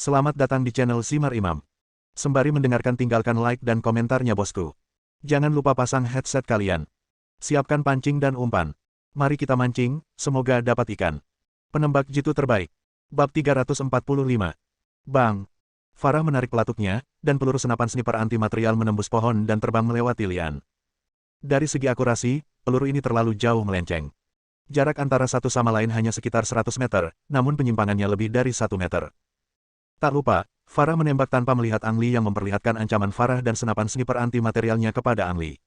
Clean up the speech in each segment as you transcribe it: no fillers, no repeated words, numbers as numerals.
Selamat datang di channel Simar Imam. Sembari mendengarkan tinggalkan like dan komentarnya bosku. Jangan lupa pasang headset kalian. Siapkan pancing dan umpan. Mari kita mancing, semoga dapat ikan. Penembak jitu terbaik. Bab 345. Bang. Farah menarik pelatuknya, dan peluru senapan sniper anti-material menembus pohon dan terbang melewati lian. Dari segi akurasi, peluru ini terlalu jauh melenceng. Jarak antara satu sama lain hanya sekitar 100 meter, namun penyimpangannya lebih dari 1 meter. Tak lupa, Farah menembak tanpa melihat Ang Lee yang memperlihatkan ancaman Farah dan senapan sniper anti-materialnya kepada Ang Lee.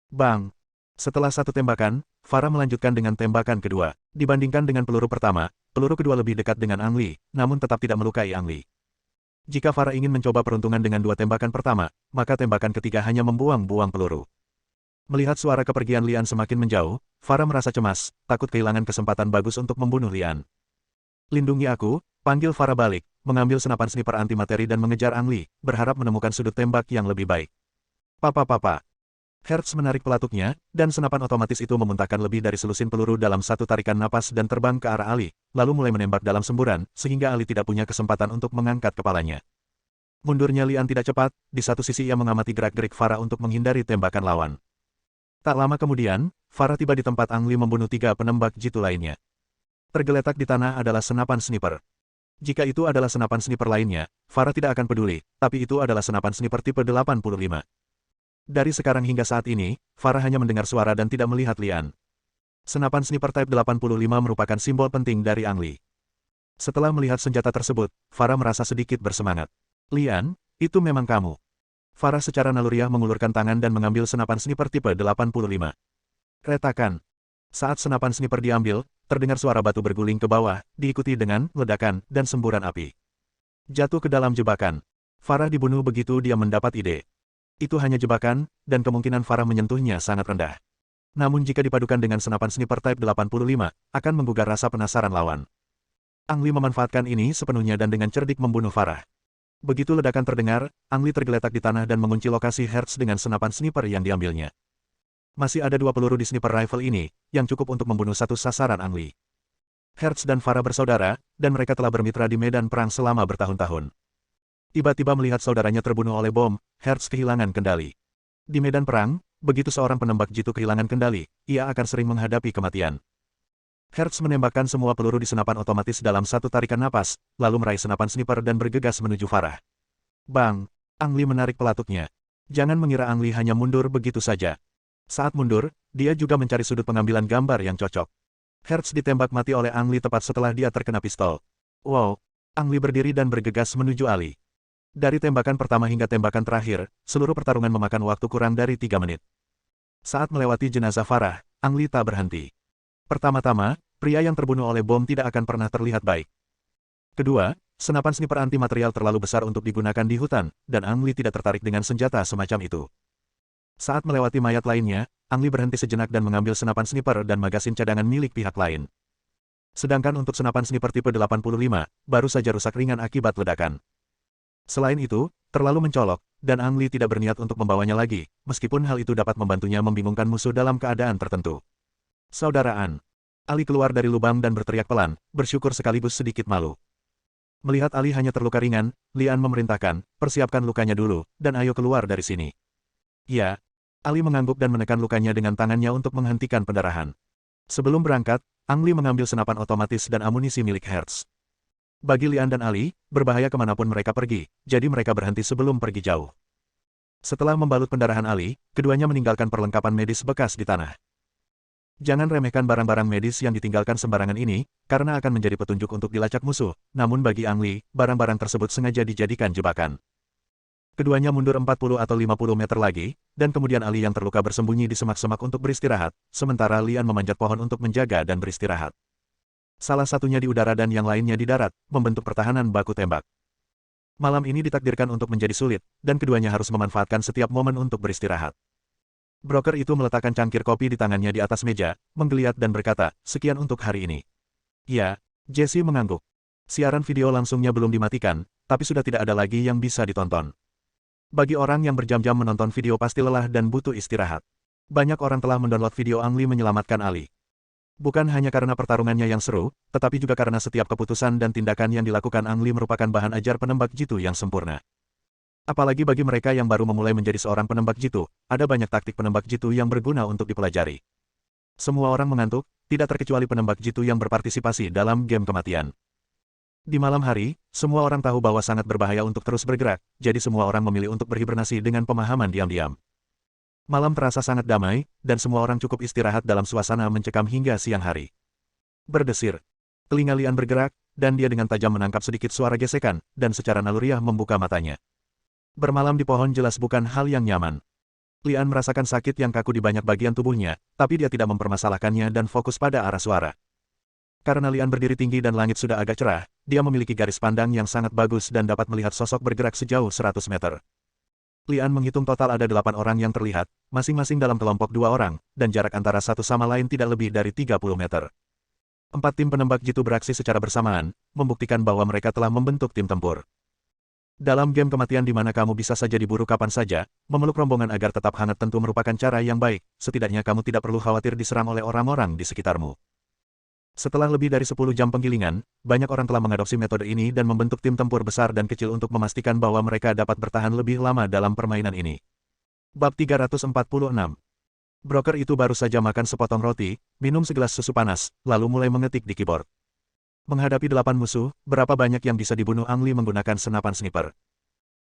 Bang! Setelah satu tembakan, Farah melanjutkan dengan tembakan kedua. Dibandingkan dengan peluru pertama, peluru kedua lebih dekat dengan Ang Lee, namun tetap tidak melukai Ang Lee. Jika Farah ingin mencoba peruntungan dengan dua tembakan pertama, maka tembakan ketiga hanya membuang-buang peluru. Melihat suara kepergian Lian semakin menjauh, Farah merasa cemas, takut kehilangan kesempatan bagus untuk membunuh Lian. Lindungi aku, panggil Farah balik, mengambil senapan sniper anti-materi dan mengejar Ang Lee, berharap menemukan sudut tembak yang lebih baik. Papa. Hertz menarik pelatuknya, dan senapan otomatis itu memuntahkan lebih dari selusin peluru dalam satu tarikan napas dan terbang ke arah Ali, lalu mulai menembak dalam semburan, sehingga Ali tidak punya kesempatan untuk mengangkat kepalanya. Mundurnya Lian tidak cepat, di satu sisi ia mengamati gerak-gerik Farah untuk menghindari tembakan lawan. Tak lama kemudian, Farah tiba di tempat Ang Lee membunuh 3 penembak jitu lainnya. Tergeletak di tanah adalah senapan sniper. Jika itu adalah senapan sniper lainnya, Farah tidak akan peduli, tapi itu adalah senapan sniper tipe 85. Dari sekarang hingga saat ini, Farah hanya mendengar suara dan tidak melihat Lian. Senapan sniper Type 85 merupakan simbol penting dari Ang Lee. Setelah melihat senjata tersebut, Farah merasa sedikit bersemangat. Lian, itu memang kamu. Farah secara naluriah mengulurkan tangan dan mengambil senapan sniper tipe 85. Retakan. Saat senapan sniper diambil, terdengar suara batu berguling ke bawah, diikuti dengan ledakan dan semburan api. Jatuh ke dalam jebakan. Farah dibunuh begitu dia mendapat ide. Itu hanya jebakan, dan kemungkinan Farah menyentuhnya sangat rendah. Namun jika dipadukan dengan senapan sniper Type 85, akan menggugah rasa penasaran lawan. Ang Lee memanfaatkan ini sepenuhnya dan dengan cerdik membunuh Farah. Begitu ledakan terdengar, Ang Lee tergeletak di tanah dan mengunci lokasi Hertz dengan senapan sniper yang diambilnya. Masih ada 2 peluru di sniper rifle ini, yang cukup untuk membunuh satu sasaran Ang Lee. Hertz dan Farah bersaudara, dan mereka telah bermitra di medan perang selama bertahun-tahun. Tiba-tiba melihat saudaranya terbunuh oleh bom, Hertz kehilangan kendali. Di medan perang, begitu seorang penembak jitu kehilangan kendali, ia akan sering menghadapi kematian. Hertz menembakkan semua peluru di senapan otomatis dalam satu tarikan napas, lalu meraih senapan sniper dan bergegas menuju Farah. Bang! Ang Lee menarik pelatuknya. Jangan mengira Ang Lee hanya mundur begitu saja. Saat mundur, dia juga mencari sudut pengambilan gambar yang cocok. Hertz ditembak mati oleh Ang Lee tepat setelah dia terkena pistol. Wow! Ang Lee berdiri dan bergegas menuju Ali. Dari tembakan pertama hingga tembakan terakhir, seluruh pertarungan memakan waktu kurang dari 3 menit. Saat melewati jenazah Farah, Ang Lee tak berhenti. Pertama-tama, pria yang terbunuh oleh bom tidak akan pernah terlihat baik. Kedua, senapan sniper anti-material terlalu besar untuk digunakan di hutan, dan Ang Lee tidak tertarik dengan senjata semacam itu. Saat melewati mayat lainnya, Ang Lee berhenti sejenak dan mengambil senapan sniper dan magasin cadangan milik pihak lain. Sedangkan untuk senapan sniper tipe 85, baru saja rusak ringan akibat ledakan. Selain itu, terlalu mencolok, dan Ang Lee tidak berniat untuk membawanya lagi, meskipun hal itu dapat membantunya membingungkan musuh dalam keadaan tertentu. Saudaraan. Ali keluar dari lubang dan berteriak pelan, bersyukur sekaligus sedikit malu. Melihat Ali hanya terluka ringan, Lian memerintahkan, persiapkan lukanya dulu, dan ayo keluar dari sini. Ya. Ali mengangguk dan menekan lukanya dengan tangannya untuk menghentikan pendarahan. Sebelum berangkat, Ang Lee mengambil senapan otomatis dan amunisi milik Hertz. Bagi Lian dan Ali, berbahaya kemanapun mereka pergi, jadi mereka berhenti sebelum pergi jauh. Setelah membalut pendarahan Ali, keduanya meninggalkan perlengkapan medis bekas di tanah. Jangan remehkan barang-barang medis yang ditinggalkan sembarangan ini, karena akan menjadi petunjuk untuk dilacak musuh, namun bagi Ang Lee, barang-barang tersebut sengaja dijadikan jebakan. Keduanya mundur 40 atau 50 meter lagi, dan kemudian Ali yang terluka bersembunyi di semak-semak untuk beristirahat, sementara Lian memanjat pohon untuk menjaga dan beristirahat. Salah satunya di udara dan yang lainnya di darat, membentuk pertahanan baku tembak. Malam ini ditakdirkan untuk menjadi sulit, dan keduanya harus memanfaatkan setiap momen untuk beristirahat. Broker itu meletakkan cangkir kopi di tangannya di atas meja, menggeliat dan berkata, sekian untuk hari ini. Ya, Jesse mengangguk. Siaran video langsungnya belum dimatikan, tapi sudah tidak ada lagi yang bisa ditonton. Bagi orang yang berjam-jam menonton video pasti lelah dan butuh istirahat. Banyak orang telah mendownload video Ang Lee menyelamatkan Ali. Bukan hanya karena pertarungannya yang seru, tetapi juga karena setiap keputusan dan tindakan yang dilakukan Ang Li merupakan bahan ajar penembak jitu yang sempurna. Apalagi bagi mereka yang baru memulai menjadi seorang penembak jitu, ada banyak taktik penembak jitu yang berguna untuk dipelajari. Semua orang mengantuk, tidak terkecuali penembak jitu yang berpartisipasi dalam game kematian. Di malam hari, semua orang tahu bahwa sangat berbahaya untuk terus bergerak, jadi semua orang memilih untuk berhibernasi dengan pemahaman diam-diam. Malam terasa sangat damai, dan semua orang cukup istirahat dalam suasana mencekam hingga siang hari. Berdesir. Telinga Lian bergerak, dan dia dengan tajam menangkap sedikit suara gesekan, dan secara naluriah membuka matanya. Bermalam di pohon jelas bukan hal yang nyaman. Lian merasakan sakit yang kaku di banyak bagian tubuhnya, tapi dia tidak mempermasalahkannya dan fokus pada arah suara. Karena Lian berdiri tinggi dan langit sudah agak cerah, dia memiliki garis pandang yang sangat bagus dan dapat melihat sosok bergerak sejauh 100 meter. Lian menghitung total ada 8 orang yang terlihat, masing-masing dalam kelompok 2 orang, dan jarak antara satu sama lain tidak lebih dari 30 meter. 4 tim penembak jitu beraksi secara bersamaan, membuktikan bahwa mereka telah membentuk tim tempur. Dalam game kematian di mana kamu bisa saja diburu kapan saja, memeluk rombongan agar tetap hangat tentu merupakan cara yang baik, setidaknya kamu tidak perlu khawatir diserang oleh orang-orang di sekitarmu. Setelah lebih dari 10 jam penggilingan, banyak orang telah mengadopsi metode ini dan membentuk tim tempur besar dan kecil untuk memastikan bahwa mereka dapat bertahan lebih lama dalam permainan ini. Bab 346. Broker itu baru saja makan sepotong roti, minum segelas susu panas, lalu mulai mengetik di keyboard. Menghadapi 8 musuh, berapa banyak yang bisa dibunuh Ang Li menggunakan senapan sniper?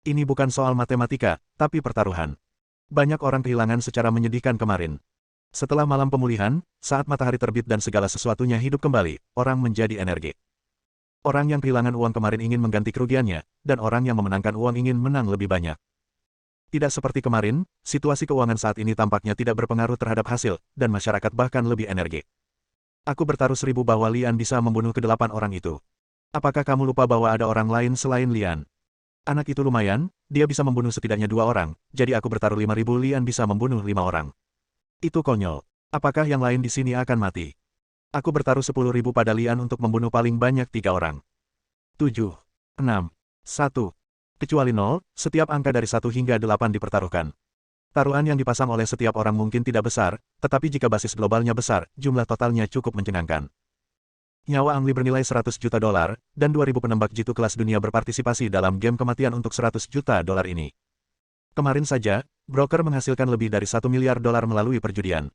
Ini bukan soal matematika, tapi pertaruhan. Banyak orang kehilangan secara menyedihkan kemarin. Setelah malam pemulihan, saat matahari terbit dan segala sesuatunya hidup kembali, orang menjadi energi. Orang yang kehilangan uang kemarin ingin mengganti kerugiannya, dan orang yang memenangkan uang ingin menang lebih banyak. Tidak seperti kemarin, situasi keuangan saat ini tampaknya tidak berpengaruh terhadap hasil, dan masyarakat bahkan lebih energi. Aku bertaruh 1000 bahwa Lian bisa membunuh ke-8 orang itu. Apakah kamu lupa bahwa ada orang lain selain Lian? Anak itu lumayan, dia bisa membunuh setidaknya 2 orang, jadi aku bertaruh 5000 Lian bisa membunuh 5 orang. Itu konyol. Apakah yang lain di sini akan mati? Aku bertaruh 10.000 pada Lian untuk membunuh paling banyak 3 orang. 7, 6, 1. Kecuali 0, setiap angka dari 1 hingga 8 dipertaruhkan. Taruhan yang dipasang oleh setiap orang mungkin tidak besar, tetapi jika basis globalnya besar, jumlah totalnya cukup mencengangkan. Nyawa Ang Li bernilai 100 juta dolar, dan 2000 penembak jitu kelas dunia berpartisipasi dalam game kematian untuk 100 juta dolar ini. Kemarin saja, broker menghasilkan lebih dari 1 miliar dolar melalui perjudian.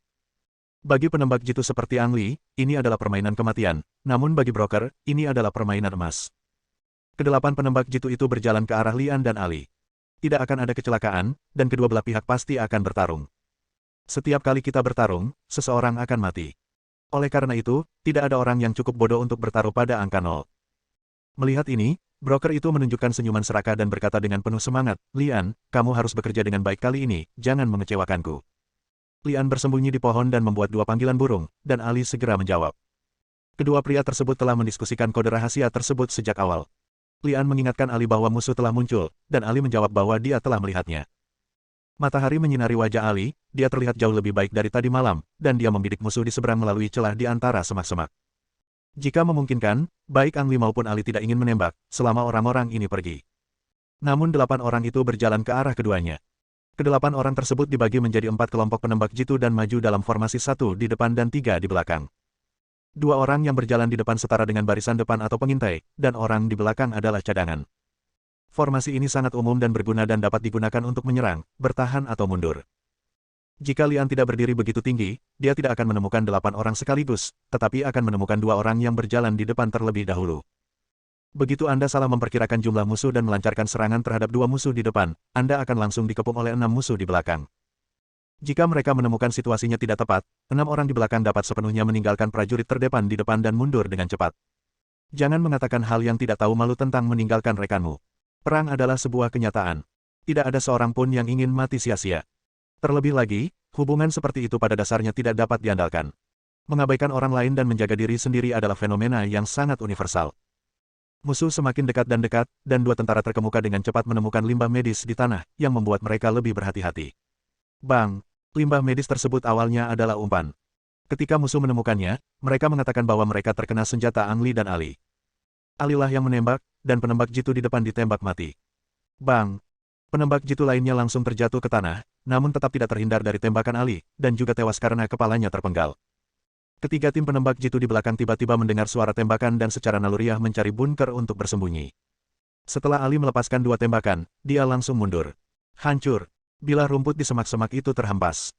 Bagi penembak jitu seperti Ang Li, ini adalah permainan kematian, namun bagi broker, ini adalah permainan emas. Kedelapan penembak jitu itu berjalan ke arah Lian dan Ali. Tidak akan ada kecelakaan, dan kedua belah pihak pasti akan bertarung. Setiap kali kita bertarung, seseorang akan mati. Oleh karena itu, tidak ada orang yang cukup bodoh untuk bertaruh pada angka 0. Melihat ini, broker itu menunjukkan senyuman serakah dan berkata dengan penuh semangat, Lian, kamu harus bekerja dengan baik kali ini, jangan mengecewakanku. Lian bersembunyi di pohon dan membuat 2 panggilan burung, dan Ali segera menjawab. Kedua pria tersebut telah mendiskusikan kode rahasia tersebut sejak awal. Lian mengingatkan Ali bahwa musuh telah muncul, dan Ali menjawab bahwa dia telah melihatnya. Matahari menyinari wajah Ali, dia terlihat jauh lebih baik dari tadi malam, dan dia membidik musuh di seberang melalui celah di antara semak-semak. Jika memungkinkan, baik Ang Li maupun Ali tidak ingin menembak, selama orang-orang ini pergi. Namun 8 orang itu berjalan ke arah keduanya. Ke-8 orang tersebut dibagi menjadi 4 kelompok penembak jitu dan maju dalam formasi 1 di depan dan 3 di belakang. 2 orang yang berjalan di depan setara dengan barisan depan atau pengintai, dan orang di belakang adalah cadangan. Formasi ini sangat umum dan berguna dan dapat digunakan untuk menyerang, bertahan atau mundur. Jika Lian tidak berdiri begitu tinggi, dia tidak akan menemukan 8 orang sekaligus, tetapi akan menemukan 2 orang yang berjalan di depan terlebih dahulu. Begitu Anda salah memperkirakan jumlah musuh dan melancarkan serangan terhadap 2 musuh di depan, Anda akan langsung dikepung oleh 6 musuh di belakang. Jika mereka menemukan situasinya tidak tepat, 6 orang di belakang dapat sepenuhnya meninggalkan prajurit terdepan di depan dan mundur dengan cepat. Jangan mengatakan hal yang tidak tahu malu tentang meninggalkan rekanmu. Perang adalah sebuah kenyataan. Tidak ada seorang pun yang ingin mati sia-sia. Terlebih lagi, hubungan seperti itu pada dasarnya tidak dapat diandalkan. Mengabaikan orang lain dan menjaga diri sendiri adalah fenomena yang sangat universal. Musuh semakin dekat, dan 2 tentara terkemuka dengan cepat menemukan limbah medis di tanah, yang membuat mereka lebih berhati-hati. Bang! Limbah medis tersebut awalnya adalah umpan. Ketika musuh menemukannya, mereka mengatakan bahwa mereka terkena senjata Ang Li dan Ali. Ali lah yang menembak, dan penembak jitu di depan ditembak mati. Bang! Penembak jitu lainnya langsung terjatuh ke tanah, namun tetap tidak terhindar dari tembakan Ali, dan juga tewas karena kepalanya terpenggal. Ketiga tim penembak jitu di belakang tiba-tiba mendengar suara tembakan dan secara naluriah mencari bunker untuk bersembunyi. Setelah Ali melepaskan dua tembakan, dia langsung mundur. Hancur. Bilah rumput di semak-semak itu terhempas.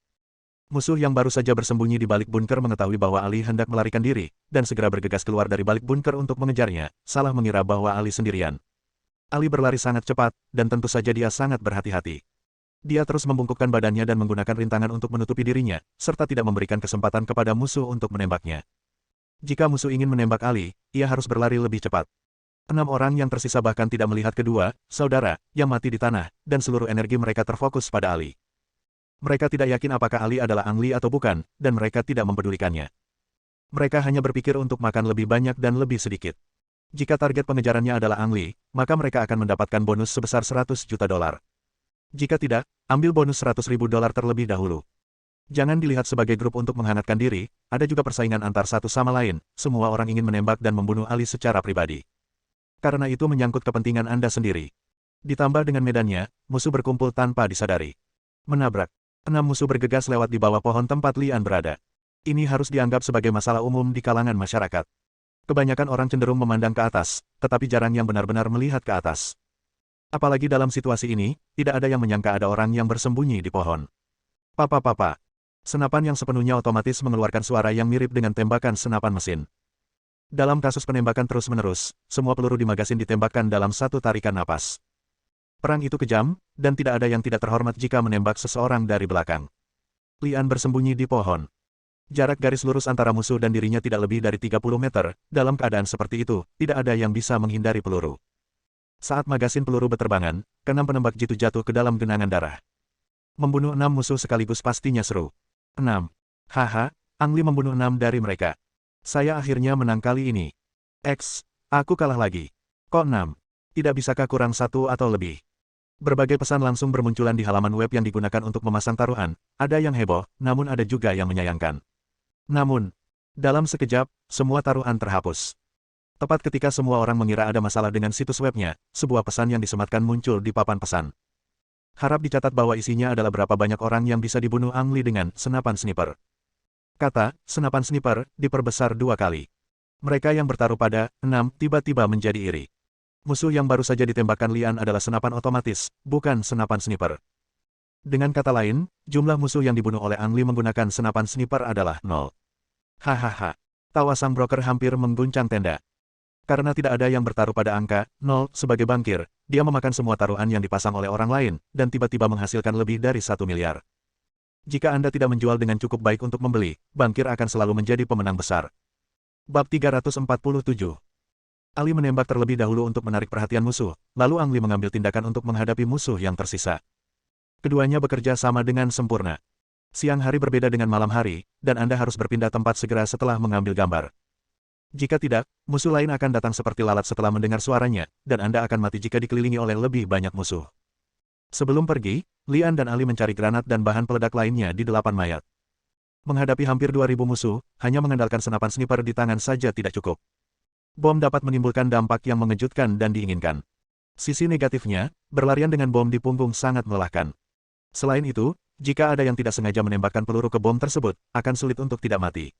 Musuh yang baru saja bersembunyi di balik bunker mengetahui bahwa Ali hendak melarikan diri, dan segera bergegas keluar dari balik bunker untuk mengejarnya, salah mengira bahwa Ali sendirian. Ali berlari sangat cepat, dan tentu saja dia sangat berhati-hati. Dia terus membungkukkan badannya dan menggunakan rintangan untuk menutupi dirinya, serta tidak memberikan kesempatan kepada musuh untuk menembaknya. Jika musuh ingin menembak Ali, ia harus berlari lebih cepat. 6 orang yang tersisa bahkan tidak melihat kedua saudara yang mati di tanah, dan seluruh energi mereka terfokus pada Ali. Mereka tidak yakin apakah Ali adalah Ang Lee atau bukan, dan mereka tidak mempedulikannya. Mereka hanya berpikir untuk makan lebih banyak dan lebih sedikit. Jika target pengejarannya adalah Ang Lee, maka mereka akan mendapatkan bonus sebesar $100 juta. Jika tidak, ambil bonus $100.000 terlebih dahulu. Jangan dilihat sebagai grup untuk menghangatkan diri, ada juga persaingan antar satu sama lain, semua orang ingin menembak dan membunuh Ali secara pribadi. Karena itu menyangkut kepentingan Anda sendiri. Ditambah dengan medannya, musuh berkumpul tanpa disadari. Menabrak. 6 musuh bergegas lewat di bawah pohon tempat Lian berada. Ini harus dianggap sebagai masalah umum di kalangan masyarakat. Kebanyakan orang cenderung memandang ke atas, tetapi jarang yang benar-benar melihat ke atas. Apalagi dalam situasi ini, tidak ada yang menyangka ada orang yang bersembunyi di pohon. Papa. Senapan yang sepenuhnya otomatis mengeluarkan suara yang mirip dengan tembakan senapan mesin. Dalam kasus penembakan terus-menerus, semua peluru di magasin ditembakkan dalam satu tarikan napas. Perang itu kejam, dan tidak ada yang tidak terhormat jika menembak seseorang dari belakang. Lian bersembunyi di pohon. Jarak garis lurus antara musuh dan dirinya tidak lebih dari 30 meter, dalam keadaan seperti itu, tidak ada yang bisa menghindari peluru. Saat magasin peluru berterbangan, ke-6 penembak jitu jatuh ke dalam genangan darah. Membunuh 6 musuh sekaligus pastinya seru. 6. Haha, Ang Lee membunuh 6 dari mereka. Saya akhirnya menang kali ini. Aku kalah lagi. Kok 6? Tidak bisakah kurang 1 atau lebih? Berbagai pesan langsung bermunculan di halaman web yang digunakan untuk memasang taruhan, ada yang heboh, namun ada juga yang menyayangkan. Namun, dalam sekejap, semua taruhan terhapus. Tepat ketika semua orang mengira ada masalah dengan situs webnya, sebuah pesan yang disematkan muncul di papan pesan. Harap dicatat bahwa isinya adalah berapa banyak orang yang bisa dibunuh Ang Lee dengan senapan sniper. Kata, senapan sniper, diperbesar 2 kali. Mereka yang bertaruh pada 6 tiba-tiba menjadi iri. Musuh yang baru saja ditembakkan Lian adalah senapan otomatis, bukan senapan sniper. Dengan kata lain, jumlah musuh yang dibunuh oleh Ang Lee menggunakan senapan sniper adalah 0. Hahaha. Tawa sang broker hampir mengguncang tenda. Karena tidak ada yang bertaruh pada angka 0 sebagai bankir, dia memakan semua taruhan yang dipasang oleh orang lain, dan tiba-tiba menghasilkan lebih dari 1 miliar. Jika Anda tidak menjual dengan cukup baik untuk membeli, bankir akan selalu menjadi pemenang besar. Bab 347. Ali menembak terlebih dahulu untuk menarik perhatian musuh, lalu Ang Lee mengambil tindakan untuk menghadapi musuh yang tersisa. Keduanya bekerja sama dengan sempurna. Siang hari berbeda dengan malam hari, dan Anda harus berpindah tempat segera setelah mengambil gambar. Jika tidak, musuh lain akan datang seperti lalat setelah mendengar suaranya, dan Anda akan mati jika dikelilingi oleh lebih banyak musuh. Sebelum pergi, Lian dan Ali mencari granat dan bahan peledak lainnya di 8 mayat. Menghadapi hampir 2.000 musuh, hanya mengandalkan senapan sniper di tangan saja tidak cukup. Bom dapat menimbulkan dampak yang mengejutkan dan diinginkan. Sisi negatifnya, berlarian dengan bom di punggung sangat melelahkan. Selain itu, jika ada yang tidak sengaja menembakkan peluru ke bom tersebut, akan sulit untuk tidak mati.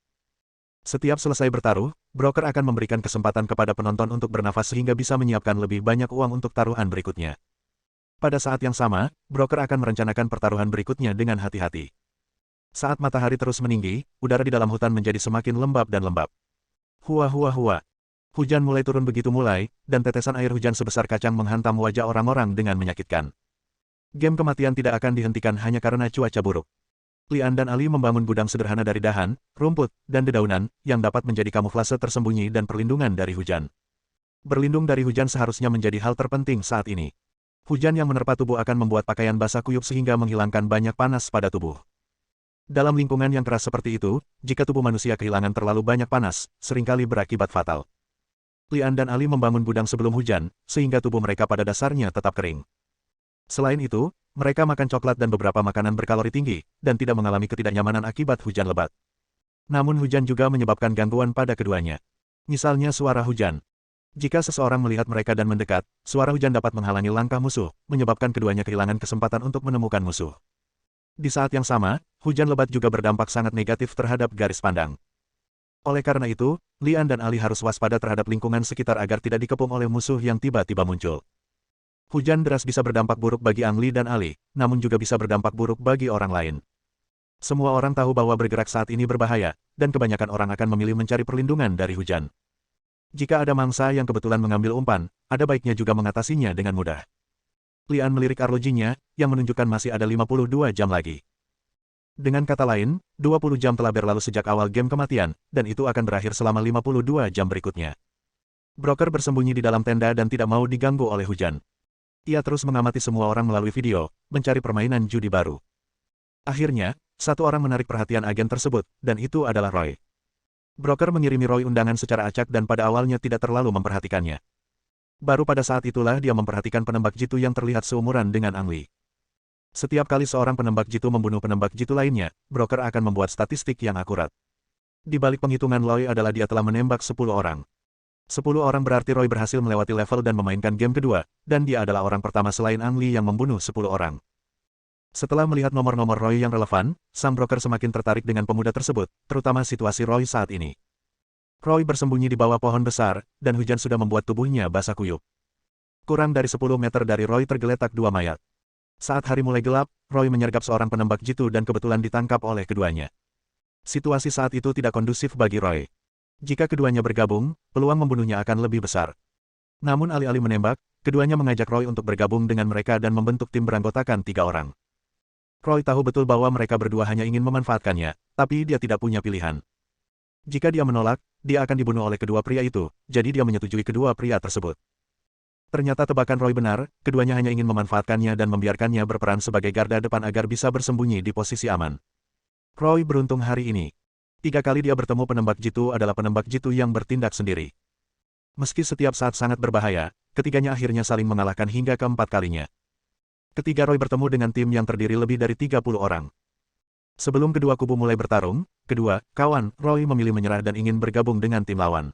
Setiap selesai bertaruh, broker akan memberikan kesempatan kepada penonton untuk bernafas sehingga bisa menyiapkan lebih banyak uang untuk taruhan berikutnya. Pada saat yang sama, broker akan merencanakan pertaruhan berikutnya dengan hati-hati. Saat matahari terus meninggi, udara di dalam hutan menjadi semakin lembab dan lembab. Hua. Hujan mulai turun begitu mulai, dan tetesan air hujan sebesar kacang menghantam wajah orang-orang dengan menyakitkan. Game kematian tidak akan dihentikan hanya karena cuaca buruk. Lian dan Ali membangun gudang sederhana dari dahan, rumput, dan dedaunan, yang dapat menjadi kamuflase tersembunyi dan perlindungan dari hujan. Berlindung dari hujan seharusnya menjadi hal terpenting saat ini. Hujan yang menerpa tubuh akan membuat pakaian basah kuyup sehingga menghilangkan banyak panas pada tubuh. Dalam lingkungan yang keras seperti itu, jika tubuh manusia kehilangan terlalu banyak panas, seringkali berakibat fatal. Lian dan Ali membangun gudang sebelum hujan, sehingga tubuh mereka pada dasarnya tetap kering. Selain itu, mereka makan coklat dan beberapa makanan berkalori tinggi, dan tidak mengalami ketidaknyamanan akibat hujan lebat. Namun hujan juga menyebabkan gangguan pada keduanya. Misalnya suara hujan. Jika seseorang melihat mereka dan mendekat, suara hujan dapat menghalangi langkah musuh, menyebabkan keduanya kehilangan kesempatan untuk menemukan musuh. Di saat yang sama, hujan lebat juga berdampak sangat negatif terhadap garis pandang. Oleh karena itu, Lian dan Ali harus waspada terhadap lingkungan sekitar agar tidak dikepung oleh musuh yang tiba-tiba muncul. Hujan deras bisa berdampak buruk bagi Ang Li dan Ali, namun juga bisa berdampak buruk bagi orang lain. Semua orang tahu bahwa bergerak saat ini berbahaya, dan kebanyakan orang akan memilih mencari perlindungan dari hujan. Jika ada mangsa yang kebetulan mengambil umpan, ada baiknya juga mengatasinya dengan mudah. Lian melirik arlojinya, yang menunjukkan masih ada 52 jam lagi. Dengan kata lain, 20 jam telah berlalu sejak awal game kematian, dan itu akan berakhir selama 52 jam berikutnya. Broker bersembunyi di dalam tenda dan tidak mau diganggu oleh hujan. Ia terus mengamati semua orang melalui video, mencari permainan judi baru. Akhirnya, satu orang menarik perhatian agen tersebut, dan itu adalah Roy. Broker mengirimi Roy undangan secara acak dan pada awalnya tidak terlalu memperhatikannya. Baru pada saat itulah dia memperhatikan penembak jitu yang terlihat seumuran dengan Ang Li. Setiap kali seorang penembak jitu membunuh penembak jitu lainnya, broker akan membuat statistik yang akurat. Di balik penghitungan Roy adalah dia telah menembak 10 orang. 10 orang berarti Roy berhasil melewati level dan memainkan game kedua, dan dia adalah orang pertama selain Ang Li yang membunuh 10 orang. Setelah melihat nomor-nomor Roy yang relevan, sang broker semakin tertarik dengan pemuda tersebut, terutama situasi Roy saat ini. Roy bersembunyi di bawah pohon besar, dan hujan sudah membuat tubuhnya basah kuyup. Kurang dari 10 meter dari Roy tergeletak dua mayat. Saat hari mulai gelap, Roy menyergap seorang penembak jitu dan kebetulan ditangkap oleh keduanya. Situasi saat itu tidak kondusif bagi Roy. Jika keduanya bergabung, peluang membunuhnya akan lebih besar. Namun alih-alih menembak, keduanya mengajak Roy untuk bergabung dengan mereka dan membentuk tim beranggotakan 3 orang. Roy tahu betul bahwa mereka berdua hanya ingin memanfaatkannya, tapi dia tidak punya pilihan. Jika dia menolak, dia akan dibunuh oleh kedua pria itu, jadi dia menyetujui kedua pria tersebut. Ternyata tebakan Roy benar, keduanya hanya ingin memanfaatkannya dan membiarkannya berperan sebagai garda depan agar bisa bersembunyi di posisi aman. Roy beruntung hari ini. 3 kali dia bertemu penembak jitu adalah penembak jitu yang bertindak sendiri. Meski setiap saat sangat berbahaya, ketiganya akhirnya saling mengalahkan hingga keempat kalinya. Ketiga Roy bertemu dengan tim yang terdiri lebih dari 30 orang. Sebelum kedua kubu mulai bertarung, kedua kawan Roy memilih menyerah dan ingin bergabung dengan tim lawan.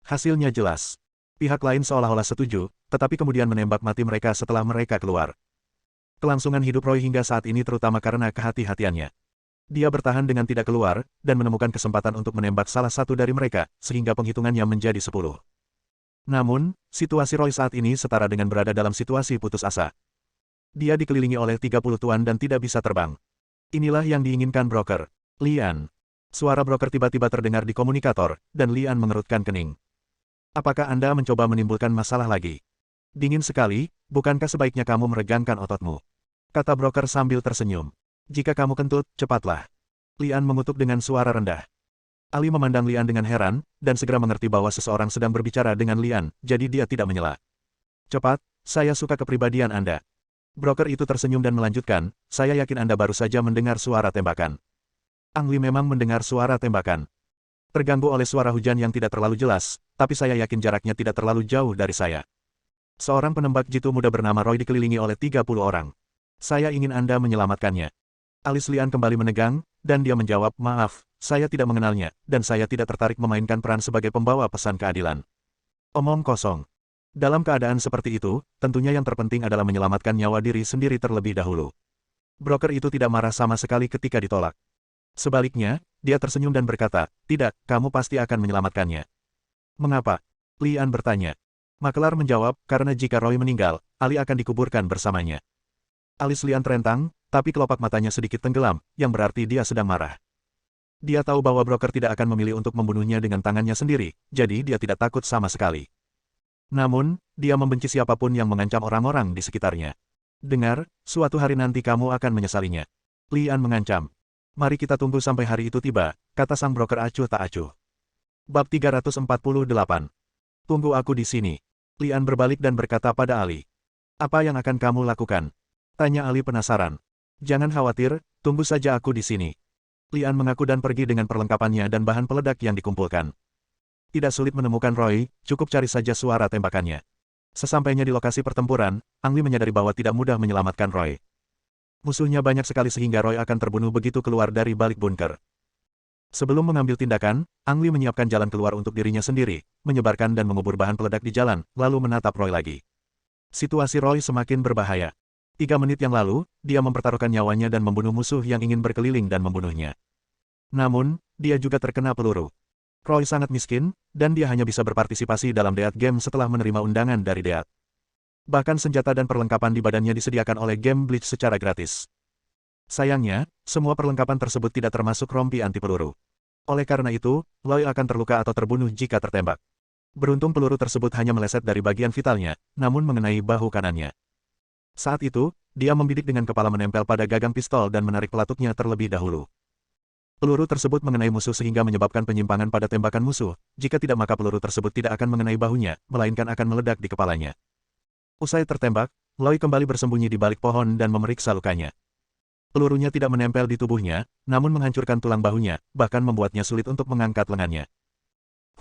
Hasilnya jelas. Pihak lain seolah-olah setuju, tetapi kemudian menembak mati mereka setelah mereka keluar. Kelangsungan hidup Roy hingga saat ini terutama karena kehati-hatiannya. Dia bertahan dengan tidak keluar, dan menemukan kesempatan untuk menembak salah satu dari mereka, sehingga penghitungannya menjadi 10. Namun, situasi Roy saat ini setara dengan berada dalam situasi putus asa. Dia dikelilingi oleh 30 tuan dan tidak bisa terbang. Inilah yang diinginkan broker. Lian. Suara broker tiba-tiba terdengar di komunikator, dan Lian mengerutkan kening. Apakah Anda mencoba menimbulkan masalah lagi? Dingin sekali, bukankah sebaiknya kamu meregangkan ototmu? Kata broker sambil tersenyum. Jika kamu kentut, cepatlah. Lian mengutuk dengan suara rendah. Ali memandang Lian dengan heran, dan segera mengerti bahwa seseorang sedang berbicara dengan Lian, jadi dia tidak menyela. Cepat, saya suka kepribadian Anda. Broker itu tersenyum dan melanjutkan, saya yakin Anda baru saja mendengar suara tembakan. Ang Li memang mendengar suara tembakan. Terganggu oleh suara hujan yang tidak terlalu jelas, tapi saya yakin jaraknya tidak terlalu jauh dari saya. Seorang penembak jitu muda bernama Roy dikelilingi oleh 30 orang. Saya ingin Anda menyelamatkannya. Alis Lian kembali menegang, dan dia menjawab, maaf, saya tidak mengenalnya, dan saya tidak tertarik memainkan peran sebagai pembawa pesan keadilan. Omong kosong. Dalam keadaan seperti itu, tentunya yang terpenting adalah menyelamatkan nyawa diri sendiri terlebih dahulu. Broker itu tidak marah sama sekali ketika ditolak. Sebaliknya, dia tersenyum dan berkata, tidak, kamu pasti akan menyelamatkannya. Mengapa? Lian bertanya. Makelar menjawab, karena jika Roy meninggal, Ali akan dikuburkan bersamanya. Alis Lian terentang, tapi kelopak matanya sedikit tenggelam, yang berarti dia sedang marah. Dia tahu bahwa broker tidak akan memilih untuk membunuhnya dengan tangannya sendiri, jadi dia tidak takut sama sekali. Namun, dia membenci siapapun yang mengancam orang-orang di sekitarnya. Dengar, suatu hari nanti kamu akan menyesalinya. Lian mengancam. Mari kita tunggu sampai hari itu tiba, kata sang broker acuh tak acuh. Bab 348. Tunggu aku di sini. Lian berbalik dan berkata pada Ali. Apa yang akan kamu lakukan? Tanya Ali penasaran. Jangan khawatir, tunggu saja aku di sini. Lian mengaku dan pergi dengan perlengkapannya dan bahan peledak yang dikumpulkan. Tidak sulit menemukan Roy, cukup cari saja suara tembakannya. Sesampainya di lokasi pertempuran, Ang Li menyadari bahwa tidak mudah menyelamatkan Roy. Musuhnya banyak sekali sehingga Roy akan terbunuh begitu keluar dari balik bunker. Sebelum mengambil tindakan, Ang Li menyiapkan jalan keluar untuk dirinya sendiri, menyebarkan dan mengubur bahan peledak di jalan, lalu menatap Roy lagi. Situasi Roy semakin berbahaya. 3 menit yang lalu, dia mempertaruhkan nyawanya dan membunuh musuh yang ingin berkeliling dan membunuhnya. Namun, dia juga terkena peluru. Roy sangat miskin, dan dia hanya bisa berpartisipasi dalam Death Game setelah menerima undangan dari Death. Bahkan senjata dan perlengkapan di badannya disediakan oleh Game Bleach secara gratis. Sayangnya, semua perlengkapan tersebut tidak termasuk rompi anti peluru. Oleh karena itu, Roy akan terluka atau terbunuh jika tertembak. Beruntung peluru tersebut hanya meleset dari bagian vitalnya, namun mengenai bahu kanannya. Saat itu, dia membidik dengan kepala menempel pada gagang pistol dan menarik pelatuknya terlebih dahulu. Peluru tersebut mengenai musuh sehingga menyebabkan penyimpangan pada tembakan musuh, jika tidak maka peluru tersebut tidak akan mengenai bahunya, melainkan akan meledak di kepalanya. Usai tertembak, Roy kembali bersembunyi di balik pohon dan memeriksa lukanya. Pelurunya tidak menempel di tubuhnya, namun menghancurkan tulang bahunya, bahkan membuatnya sulit untuk mengangkat lengannya.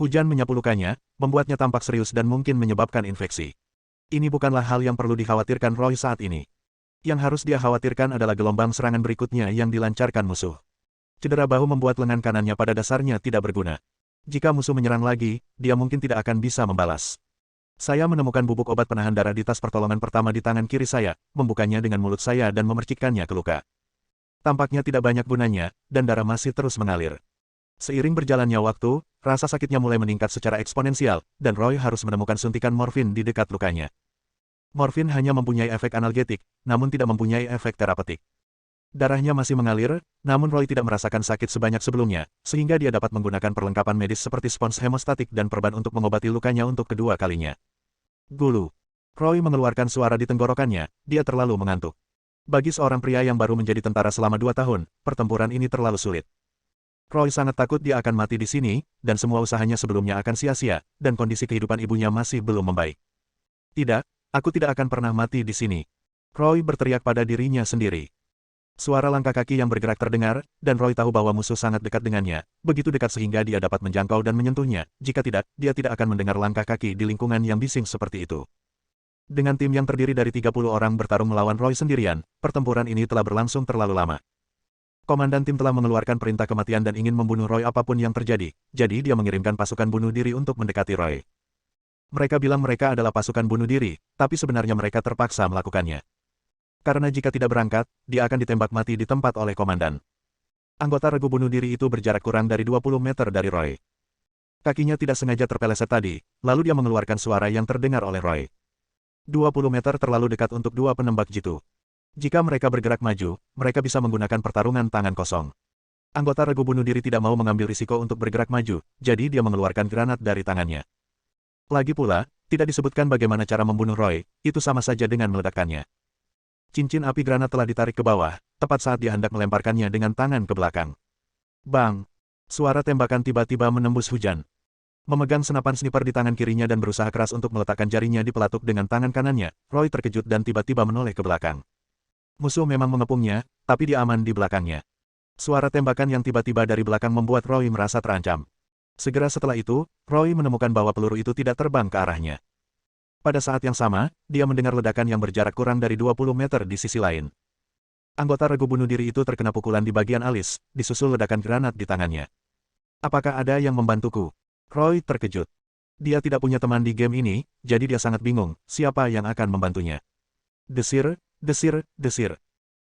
Hujan menyapu lukanya, membuatnya tampak serius dan mungkin menyebabkan infeksi. Ini bukanlah hal yang perlu dikhawatirkan Roy saat ini. Yang harus dia khawatirkan adalah gelombang serangan berikutnya yang dilancarkan musuh. Cedera bahu membuat lengan kanannya pada dasarnya tidak berguna. Jika musuh menyerang lagi, dia mungkin tidak akan bisa membalas. Saya menemukan bubuk obat penahan darah di tas pertolongan pertama di tangan kiri saya, membukanya dengan mulut saya dan memercikkannya ke luka. Tampaknya tidak banyak gunanya, dan darah masih terus mengalir. Seiring berjalannya waktu, rasa sakitnya mulai meningkat secara eksponensial, dan Roy harus menemukan suntikan morfin di dekat lukanya. Morfin hanya mempunyai efek analgetik, namun tidak mempunyai efek terapeutik. Darahnya masih mengalir, namun Roy tidak merasakan sakit sebanyak sebelumnya, sehingga dia dapat menggunakan perlengkapan medis seperti spons hemostatik dan perban untuk mengobati lukanya untuk kedua kalinya. Gulu. Roy mengeluarkan suara di tenggorokannya, dia terlalu mengantuk. Bagi seorang pria yang baru menjadi tentara selama 2 tahun, pertempuran ini terlalu sulit. Roy sangat takut dia akan mati di sini, dan semua usahanya sebelumnya akan sia-sia, dan kondisi kehidupan ibunya masih belum membaik. Tidak, aku tidak akan pernah mati di sini. Roy berteriak pada dirinya sendiri. Suara langkah kaki yang bergerak terdengar, dan Roy tahu bahwa musuh sangat dekat dengannya, begitu dekat sehingga dia dapat menjangkau dan menyentuhnya, jika tidak, dia tidak akan mendengar langkah kaki di lingkungan yang bising seperti itu. Dengan tim yang terdiri dari 30 orang bertarung melawan Roy sendirian, pertempuran ini telah berlangsung terlalu lama. Komandan tim telah mengeluarkan perintah kematian dan ingin membunuh Roy apapun yang terjadi, jadi dia mengirimkan pasukan bunuh diri untuk mendekati Roy. Mereka bilang mereka adalah pasukan bunuh diri, tapi sebenarnya mereka terpaksa melakukannya. Karena jika tidak berangkat, dia akan ditembak mati di tempat oleh komandan. Anggota regu bunuh diri itu berjarak kurang dari 20 meter dari Roy. Kakinya tidak sengaja terpeleset tadi, lalu dia mengeluarkan suara yang terdengar oleh Roy. 20 meter terlalu dekat untuk dua penembak jitu. Jika mereka bergerak maju, mereka bisa menggunakan pertarungan tangan kosong. Anggota regu bunuh diri tidak mau mengambil risiko untuk bergerak maju, jadi dia mengeluarkan granat dari tangannya. Lagi pula, tidak disebutkan bagaimana cara membunuh Roy, itu sama saja dengan meledakkannya. Cincin api granat telah ditarik ke bawah, tepat saat dia hendak melemparkannya dengan tangan ke belakang. Bang! Suara tembakan tiba-tiba menembus hujan. Memegang senapan sniper di tangan kirinya dan berusaha keras untuk meletakkan jarinya di pelatuk dengan tangan kanannya, Roy terkejut dan tiba-tiba menoleh ke belakang. Musuh memang mengepungnya, tapi dia aman di belakangnya. Suara tembakan yang tiba-tiba dari belakang membuat Roy merasa terancam. Segera setelah itu, Roy menemukan bahwa peluru itu tidak terbang ke arahnya. Pada saat yang sama, dia mendengar ledakan yang berjarak kurang dari 20 meter di sisi lain. Anggota regu bunuh diri itu terkena pukulan di bagian alis, disusul ledakan granat di tangannya. Apakah ada yang membantuku? Roy terkejut. Dia tidak punya teman di game ini, jadi dia sangat bingung, siapa yang akan membantunya. Desir, desir, desir.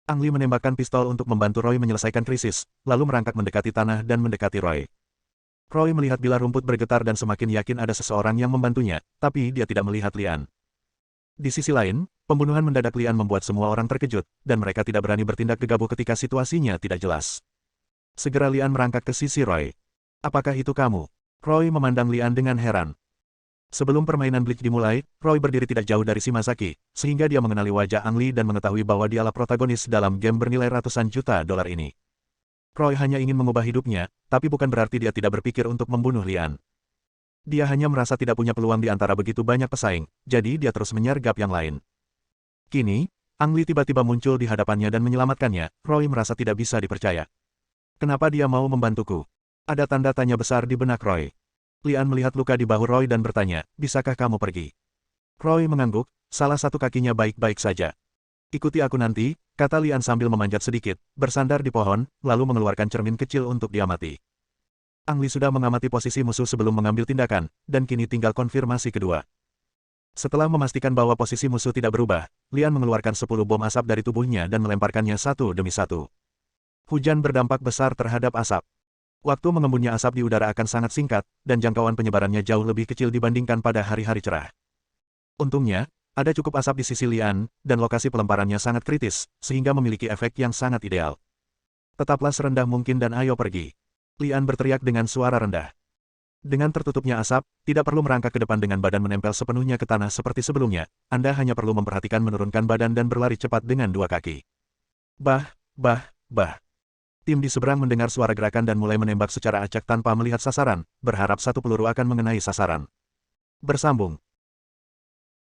Ang Lee menembakkan pistol untuk membantu Roy menyelesaikan krisis, lalu merangkak mendekati tanah dan mendekati Roy. Roy melihat bilah rumput bergetar dan semakin yakin ada seseorang yang membantunya, tapi dia tidak melihat Lian. Di sisi lain, pembunuhan mendadak Lian membuat semua orang terkejut, dan mereka tidak berani bertindak gegabah ketika situasinya tidak jelas. Segera Lian merangkak ke sisi Roy. Apakah itu kamu? Roy memandang Lian dengan heran. Sebelum permainan Bleach dimulai, Roy berdiri tidak jauh dari Shimazaki, sehingga dia mengenali wajah Ang Lee dan mengetahui bahwa dialah protagonis dalam game bernilai ratusan juta dolar ini. Roy hanya ingin mengubah hidupnya, tapi bukan berarti dia tidak berpikir untuk membunuh Lian. Dia hanya merasa tidak punya peluang di antara begitu banyak pesaing, jadi dia terus menyergap yang lain. Kini, Ang Lee tiba-tiba muncul di hadapannya dan menyelamatkannya, Roy merasa tidak bisa dipercaya. Kenapa dia mau membantuku? Ada tanda tanya besar di benak Roy. Lian melihat luka di bahu Roy dan bertanya, bisakah kamu pergi? Roy mengangguk, salah satu kakinya baik-baik saja. Ikuti aku nanti, kata Lian sambil memanjat sedikit, bersandar di pohon, lalu mengeluarkan cermin kecil untuk diamati. Ang Lee sudah mengamati posisi musuh sebelum mengambil tindakan, dan kini tinggal konfirmasi kedua. Setelah memastikan bahwa posisi musuh tidak berubah, Lian mengeluarkan 10 bom asap dari tubuhnya dan melemparkannya satu demi satu. Hujan berdampak besar terhadap asap. Waktu mengembunnya asap di udara akan sangat singkat, dan jangkauan penyebarannya jauh lebih kecil dibandingkan pada hari-hari cerah. Untungnya, ada cukup asap di sisi Lian, dan lokasi pelemparannya sangat kritis, sehingga memiliki efek yang sangat ideal. Tetaplah serendah mungkin dan ayo pergi. Lian berteriak dengan suara rendah. Dengan tertutupnya asap, tidak perlu merangkak ke depan dengan badan menempel sepenuhnya ke tanah seperti sebelumnya, Anda hanya perlu memperhatikan menurunkan badan dan berlari cepat dengan dua kaki. Bah, bah, bah. Tim di seberang mendengar suara gerakan dan mulai menembak secara acak tanpa melihat sasaran, berharap satu peluru akan mengenai sasaran. Bersambung.